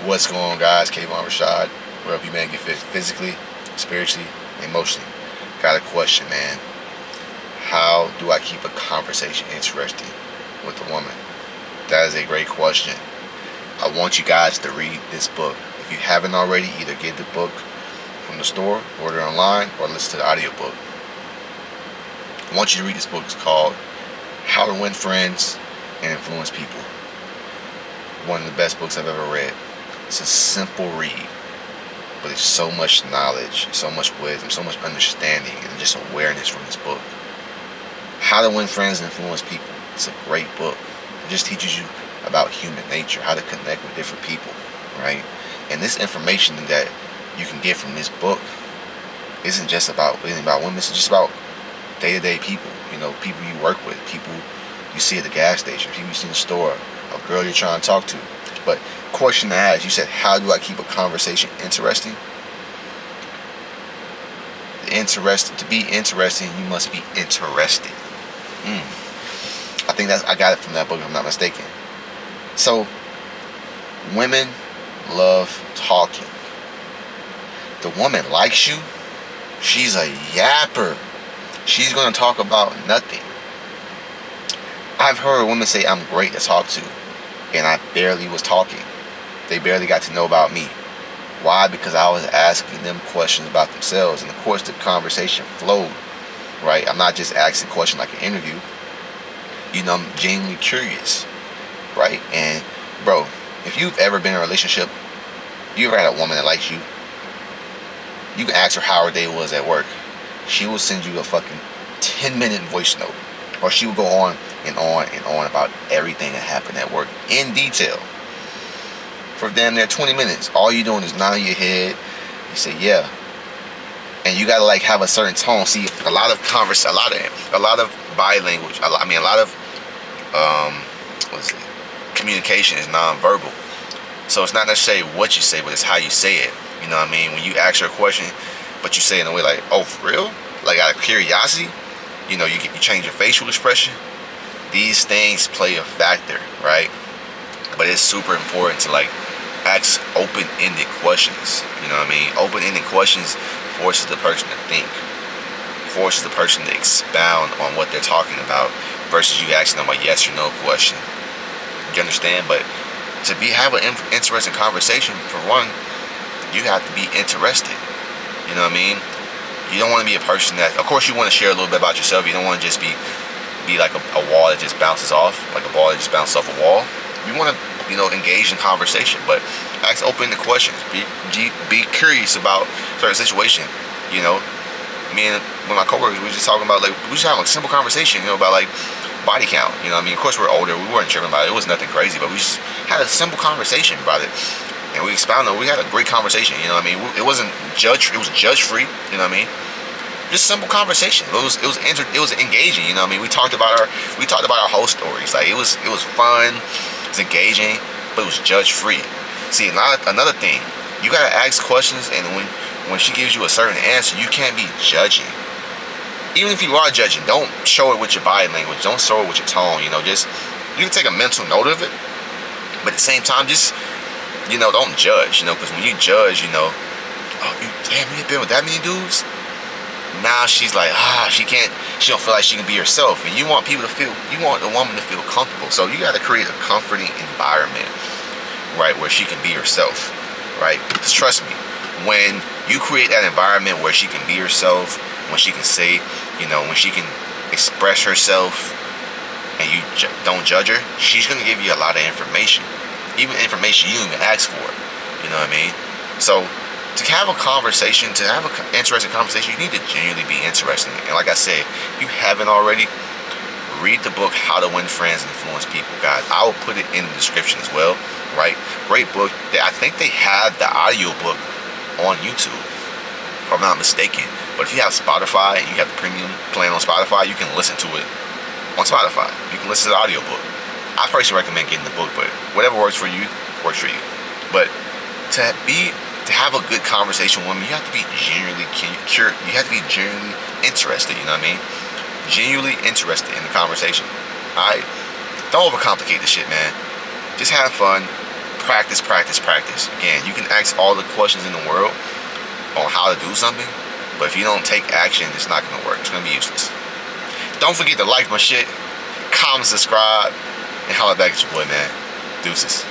What's going on, guys? Kayvon Rashad. Where help you man get fit physically, spiritually, and emotionally. Got a question, man. How do I keep a conversation interesting with a woman? That is a great question. I want you guys to read this book. If you haven't already, either get the book from the store, order it online, or listen to the audiobook. I want you to read this book. It's called How to Win Friends and Influence People. One of the best books I've ever read. It's a simple read, but it's so much knowledge, so much wisdom, so much understanding, and just awareness from this book. How to Win Friends and Influence People. It's a great book. It just teaches you about human nature, how to connect with different people, right? And this information that you can get from this book isn't just about women. It's just about day-to-day people. You know, people you work with, people you see at the gas station, people you see in the store, a girl you're trying to talk to. But question to ask, you said, how do I keep a conversation interesting? To be interesting, you must be interested. I think I got it from that book, if I'm not mistaken. So, women love talking. The woman likes you, she's a yapper. She's going to talk about nothing. I've heard women say I'm great to talk to, and I barely was talking. They barely got to know about me. Why? Because I was asking them questions about themselves, and of course the conversation flowed, right? I'm not just asking questions like an interview. You know, I'm genuinely curious, right? And bro, if you've ever been in a relationship, you ever had a woman that likes you, you can ask her how her day was at work. She will send you a fucking 10-minute voice note, or she will go on and on and on about everything that happened at work in detail for damn near 20 minutes. All you're doing is nodding your head. You say yeah, and you gotta like have a certain tone. See, a lot of body language. A lot of communication is non-verbal. So it's not necessarily what you say, but it's how you say it. You know what I mean? When you ask her a question, but you say it in a way like, "Oh, for real?" Like out of curiosity. You know, you change your facial expression. These things play a factor, right? But it's super important to like ask open-ended questions. You know what I mean? Open-ended questions forces the person to think, forces the person to expound on what they're talking about, versus you asking them a yes or no question. You understand? But to have an interesting conversation, for one, you have to be interested. You know what I mean? You don't want to be a person that, of course, you want to share a little bit about yourself. You don't want to just be like a wall that just bounces off, like a ball that just bounces off a wall. You want to, engage in conversation, but ask open-ended questions. Be curious about certain situation. You know, me and my coworkers, we were just talking about, like, we just having a simple conversation, about like body count. You know what I mean? Of course, we're older. We weren't tripping about it. It was nothing crazy, but we just had a simple conversation about it. And we expounded. We had a great conversation. You know what I mean? It wasn't judge. It was judge free. You know what I mean? Just simple conversation. It was engaging. You know what I mean? We talked about our whole stories. Like it was fun. It was engaging, but it was judge free. See, another thing, you gotta ask questions, and when she gives you a certain answer, you can't be judging. Even if you are judging, don't show it with your body language. Don't show it with your tone. You can take a mental note of it, but at the same time, just don't judge, because when you judge, oh, you been with that many dudes? Now she's like, she don't feel like she can be herself. And you want the woman to feel comfortable. So you got to create a comforting environment, right, where she can be herself, right? Because trust me, when you create that environment where she can be herself, when she can say, when she can express herself, and you don't judge her, she's going to give you a lot of information. Even information you don't even ask for. You know what I mean? So to have an interesting conversation, you need to genuinely be interested. And like I said, if you haven't already, read the book How to Win Friends and Influence People, guys. I will put it in the description as well, right? Great book. I think they have the audiobook on YouTube, if I'm not mistaken. But if you have Spotify and you have the premium plan on Spotify, you can listen to it on Spotify. You can listen to the audiobook. I personally recommend getting the book, but whatever works for you, works for you. But to have a good conversation with women, you have to be genuinely curious. You have to be genuinely interested. You know what I mean? Genuinely interested in the conversation. Alright? Don't overcomplicate the shit, man. Just have fun. practice, practice, practice. Again, you can ask all the questions in the world on how to do something, but if you don't take action, it's not gonna work. It's gonna be useless. Don't forget to like my shit, comment, subscribe, and holla back at your boy, man. Deuces.